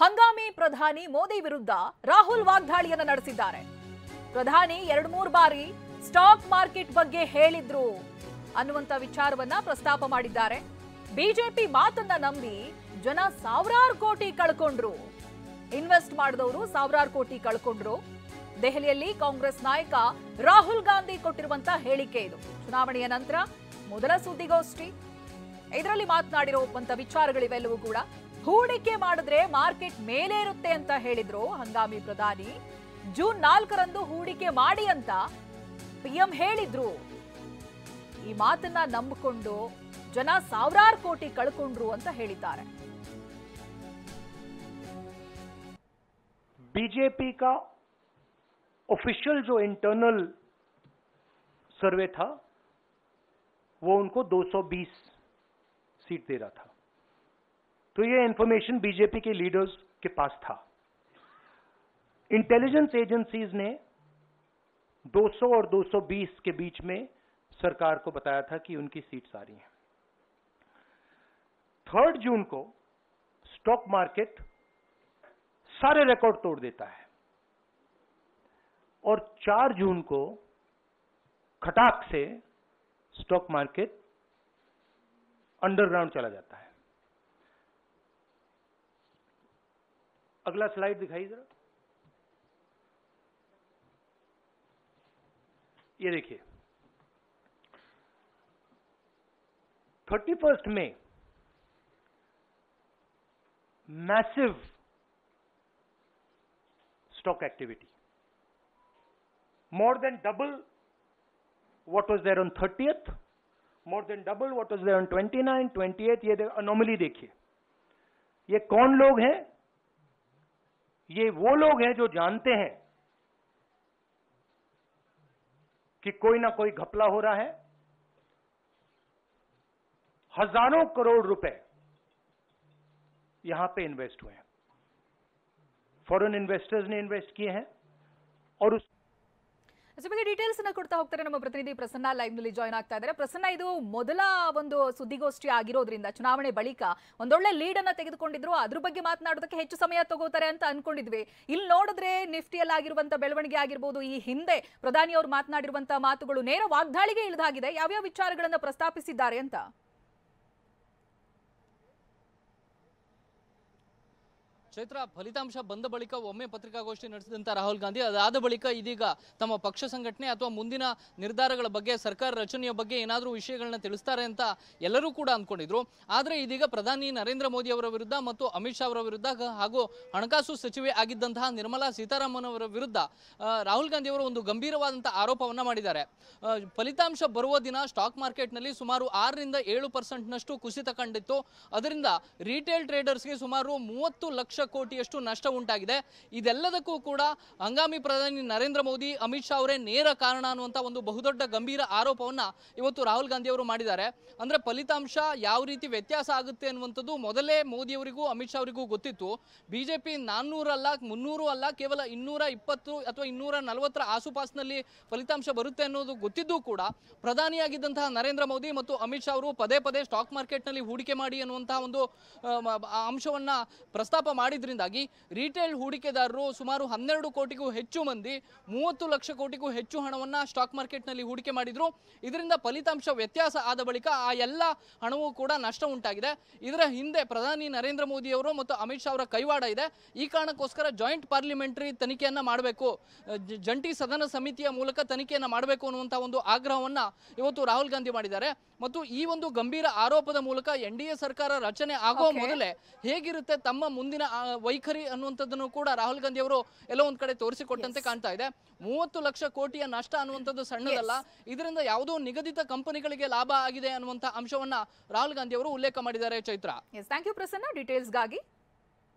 ಹಂಗಾಮಿ ಪ್ರಧಾನಿ ಮೋದಿ ವಿರುದ್ಧ ರಾಹುಲ್ ವಾಗ್ದಾಳಿಯನ್ನು ನಡೆಸಿದ್ದಾರೆ. ಪ್ರಧಾನಿ 2-3 ಬಾರಿ ಸ್ಟಾಕ್ ಮಾರ್ಕೆಟ್ ಬಗ್ಗೆ ಹೇಳಿದ್ರು ಅನ್ನುವಂತ ವಿಚಾರವನ್ನ ಪ್ರಸ್ತಾಪ ಮಾಡಿದ್ದಾರೆ. ಬಿಜೆಪಿ ಮಾತನ್ನ ನಂಬಿ ಜನ ಸಾವಿರಾರು ಕೋಟಿ ಕಳ್ಕೊಂಡ್ರು, ಇನ್ವೆಸ್ಟ್ ಮಾಡಿದವರು ಸಾವಿರಾರು ಕೋಟಿ ಕಳ್ಕೊಂಡ್ರು. ದೆಹಲಿಯಲ್ಲಿ ಕಾಂಗ್ರೆಸ್ ನಾಯಕ ರಾಹುಲ್ ಗಾಂಧಿ ಕೊಟ್ಟಿರುವಂತ ಹೇಳಿಕೆ ಇದು. ಚುನಾವಣೆಯ ನಂತರ ಮೊದಲ ಸುದ್ದಿಗೋಷ್ಠಿ, ಇದರಲ್ಲಿ ಮಾತನಾಡಿರುವಂತ ವಿಚಾರಗಳಿವೆಲ್ಲವೂ ಕೂಡ ಹೂಡಿಕೆ ಮಾಡಿದ್ರೆ ಮಾರ್ಕೆಟ್ ಮೇಲೆ ಇರುತ್ತೆ ಅಂತ ಹೇಳಿದ್ರು ಹಂಗಾಮಿ ಪ್ರಧಾನಿ. ಜೂನ್ 4ರಂದು ಹೂಡಿಕೆ ಮಾಡಿ ಅಂತ ಪಿಎಂ ಹೇಳಿದ್ರು. ಈ ಮಾತನ್ನ ನಂಬಿಕೊಂಡು ಜನ ಸಾವಿರಾರು ಕೋಟಿ ಕಳ್ಕೊಂಡ್ರು ಅಂತ ಹೇಳಿದ್ದಾರೆ. बीजेपी का ऑफिशियल जो इंटरनल सर्वे था वो उनको 220 सीट दे रहा था, तो ये इंफॉर्मेशन बीजेपी के लीडर्स के पास था. इंटेलिजेंस एजेंसीज ने 200 और 220 के बीच में सरकार को बताया था कि उनकी सीट्स आ रही हैं. 3 जून को स्टॉक मार्केट सारे रिकॉर्ड तोड़ देता है और 4 जून को खटाक से स्टॉक मार्केट अंडरग्राउंड चला जाता है. अगला स्लाइड दिखाइए जरा. ये देखिए 31 मई massive stock activity, more than double what was there on 30th, more than double what was there on 29, 28. ये अनोमली देखिए. ये कौन लोग हैं? ये वो लोग हैं जो जानते हैं कि कोई ना कोई घपला हो रहा है. हजारों करोड़ रुपए यहां पे इन्वेस्ट हुए हैं. फॉरेन इन्वेस्टर्स ने इन्वेस्ट किए हैं और उस ಬಗ್ಗೆ ಡೀಟೇಲ್ಸ್ ಅನ್ನ ಕೊಡ್ತಾ ಹೋಗ್ತಾರೆ ನಮ್ಮ ಪ್ರತಿನಿಧಿ ಪ್ರಸನ್ನ ಲೈವ್ ನಲ್ಲಿ ಜಾಯ್ನ್ ಆಗ್ತಾ ಇದ್ದಾರೆ. ಪ್ರಸನ್ನ, ಇದು ಮೊದಲ ಒಂದು ಸುದ್ದಿಗೋಷ್ಠಿ ಆಗಿರೋದ್ರಿಂದ ಚುನಾವಣೆ ಬಳಿಕ ಒಂದೊಳ್ಳೆ ಲೀಡ್ ಅನ್ನ ತೆಗೆದುಕೊಂಡಿದ್ರು. ಅದ್ರ ಬಗ್ಗೆ ಮಾತನಾಡೋದಕ್ಕೆ ಹೆಚ್ಚು ಸಮಯ ತಗೋತಾರೆ ಅಂತ ಅನ್ಕೊಂಡಿದ್ವಿ. ಇಲ್ಲಿ ನೋಡಿದ್ರೆ ನಿಫ್ಟಿಯಲ್ಲಿ ಆಗಿರುವಂತ ಬೆಳವಣಿಗೆ ಆಗಿರ್ಬೋದು, ಈ ಹಿಂದೆ ಪ್ರಧಾನಿ ಅವರು ಮಾತನಾಡಿರುವಂತಹ ಮಾತುಗಳು ನೇರ ವಾಗ್ದಾಳಿಗೆ ಇಳಿದಾಗಿದೆ. ಯಾವ್ಯಾವ ವಿಚಾರಗಳನ್ನ ಪ್ರಸ್ತಾಪಿಸಿದ್ದಾರೆ ಅಂತ? ಚೈತ್ರ, ಫಲಿತಾಂಶ ಬಂದ ಬಳಿಕ ಒಮ್ಮೆ ಪತ್ರಿಕಾಗೋಷ್ಠಿ ನಡೆಸಿದಂಥ ರಾಹುಲ್ ಗಾಂಧಿ ಅದಾದ ಬಳಿಕ ಇದೀಗ ತಮ್ಮ ಪಕ್ಷ ಸಂಘಟನೆ ಅಥವಾ ಮುಂದಿನ ನಿರ್ಧಾರಗಳ ಬಗ್ಗೆ, ಸರ್ಕಾರ ರಚನೆಯ ಬಗ್ಗೆ ಏನಾದರೂ ವಿಷಯಗಳನ್ನ ತಿಳಿಸ್ತಾರೆ ಅಂತ ಎಲ್ಲರೂ ಕೂಡ ಅಂದ್ಕೊಂಡಿದ್ರು. ಆದರೆ ಇದೀಗ ಪ್ರಧಾನಿ ನರೇಂದ್ರ ಮೋದಿ ಅವರ ವಿರುದ್ಧ ಮತ್ತು ಅಮಿತ್ ಶಾ ಅವರ ವಿರುದ್ಧ ಹಾಗೂ ಹಣಕಾಸು ಸಚಿವೆ ಆಗಿದ್ದಂತಹ ನಿರ್ಮಲಾ ಸೀತಾರಾಮನ್ ಅವರ ವಿರುದ್ಧ ರಾಹುಲ್ ಗಾಂಧಿ ಅವರು ಒಂದು ಗಂಭೀರವಾದಂಥ ಆರೋಪವನ್ನು ಮಾಡಿದ್ದಾರೆ. ಫಲಿತಾಂಶ ಬರುವ ದಿನ ಸ್ಟಾಕ್ ಮಾರ್ಕೆಟ್ನಲ್ಲಿ ಸುಮಾರು 6-7% ಕುಸಿತ ಕಂಡಿತ್ತು. ಅದರಿಂದ ರಿಟೇಲ್ ಟ್ರೇಡರ್ಸ್ಗೆ ಸುಮಾರು 30 ಲಕ್ಷ ಕೋಟಿಯಷ್ಟು ನಷ್ಟ ಉಂಟಾಗಿದೆ. ಇದೆಲ್ಲದಕ್ಕೂ ಕೂಡ ಹಂಗಾಮಿ ಪ್ರಧಾನಿ ನರೇಂದ್ರ ಮೋದಿ, ಅಮಿತ್ ಶಾ ಅವರೇ ನೇರ ಕಾರಣ ಅನ್ನುವಂಥ ಒಂದು ಬಹುದೊಡ್ಡ ಗಂಭೀರ ಆರೋಪವನ್ನ ಇವತ್ತು ರಾಹುಲ್ ಗಾಂಧಿ ಅವರು ಮಾಡಿದ್ದಾರೆ. ಅಂದ್ರೆ ಫಲಿತಾಂಶ ಯಾವ ರೀತಿ ವ್ಯತ್ಯಾಸ ಆಗುತ್ತೆ ಅನ್ನುವಂಥದ್ದು ಮೊದಲೇ ಮೋದಿ ಅವರಿಗೂ ಅಮಿತ್ ಶಾ ಅವರಿಗೂ ಗೊತ್ತಿತ್ತು. ಬಿಜೆಪಿ 400 ಅಲ್ಲ, 300 ಅಲ್ಲ, ಕೇವಲ 220 ಅಥವಾ 240 ಆಸುಪಾಸಿನಲ್ಲಿ ಫಲಿತಾಂಶ ಬರುತ್ತೆ ಅನ್ನೋದು ಗೊತ್ತಿದ್ದು ಕೂಡ ಪ್ರಧಾನಿಯಾಗಿದ್ದಂತಹ ನರೇಂದ್ರ ಮೋದಿ ಮತ್ತು ಅಮಿತ್ ಶಾ ಅವರು ಪದೇ ಪದೇ ಸ್ಟಾಕ್ ಮಾರ್ಕೆಟ್ನಲ್ಲಿ ಹೂಡಿಕೆ ಮಾಡಿ ಅನ್ನುವಂತಹ ಒಂದು ಅಂಶವನ್ನ ಪ್ರಸ್ತಾಪ ಮಾಡಿದ್ರಿಂದಾಗಿ ರಿಟೇಲ್ ಹೂಡಿಕೆದಾರರು ಸುಮಾರು 12 ಕೋಟಿಗೂ ಹೆಚ್ಚು ಮಂದಿ 30 ಲಕ್ಷ ಕೋಟಿಗೂ ಹೆಚ್ಚು ಹಣವನ್ನ ಸ್ಟಾಕ್ ಮಾರ್ಕೆಟ್ನಲ್ಲಿ ಹೂಡಿಕೆ ಮಾಡಿದ್ರು. ಇದರಿಂದ ಫಲಿತಾಂಶ ವ್ಯತ್ಯಾಸ ಆದ ಬಳಿಕ ಆ ಎಲ್ಲ ಹಣವೂ ಕೂಡ ನಷ್ಟ ಉಂಟಾಗಿದೆ. ಇದರ ಹಿಂದೆ ಪ್ರಧಾನಿ ನರೇಂದ್ರ ಮೋದಿ ಅವರು ಮತ್ತು ಅಮಿತ್ ಶಾ ಅವರ ಕೈವಾಡ ಇದೆ. ಈ ಕಾರಣಕ್ಕೋಸ್ಕರ ಜಾಯಿಂಟ್ ಪಾರ್ಲಿಮೆಂಟರಿ ತನಿಖೆಯನ್ನ ಮಾಡಬೇಕು, ಜಂಟಿ ಸದನ ಸಮಿತಿಯ ಮೂಲಕ ತನಿಖೆಯನ್ನ ಮಾಡಬೇಕು ಅನ್ನುವಂತಹ ಒಂದು ಆಗ್ರಹವನ್ನ ಇವತ್ತು ರಾಹುಲ್ ಗಾಂಧಿ ಮಾಡಿದ್ದಾರೆ. ಮತ್ತು ಈ ಒಂದು ಗಂಭೀರ ಆರೋಪದ ಮೂಲಕ NDA ಸರ್ಕಾರ ರಚನೆ ಆಗೋ ಮೊದಲೇ ಹೇಗಿರುತ್ತೆ ತಮ್ಮ ಮುಂದಿನ ವೈಖರಿ ಅನ್ನುವಂಥದ್ದನ್ನು ಕೂಡ ರಾಹುಲ್ ಗಾಂಧಿ ಅವರು ಎಲ್ಲೋ ಒಂದ್ ಕಡೆ ತೋರಿಸಿಕೊಟ್ಟಂತೆ ಕಾಣ್ತಾ ಇದೆ. 30 ಲಕ್ಷ ಕೋಟಿಯ ನಷ್ಟ ಅನ್ನುವಂಥದ್ದು ಸಣ್ಣದಲ್ಲ. ಇದರಿಂದ ಯಾವುದೋ ನಿಗದಿತ ಕಂಪನಿಗಳಿಗೆ ಲಾಭ ಆಗಿದೆ ಅನ್ನುವಂಥ ಅಂಶವನ್ನ ರಾಹುಲ್ ಗಾಂಧಿ ಅವರು ಉಲ್ಲೇಖ ಮಾಡಿದ್ದಾರೆ. Chaitra, thank you Prasanna ಡೀಟೇಲ್ಸ್ಗಾಗಿ.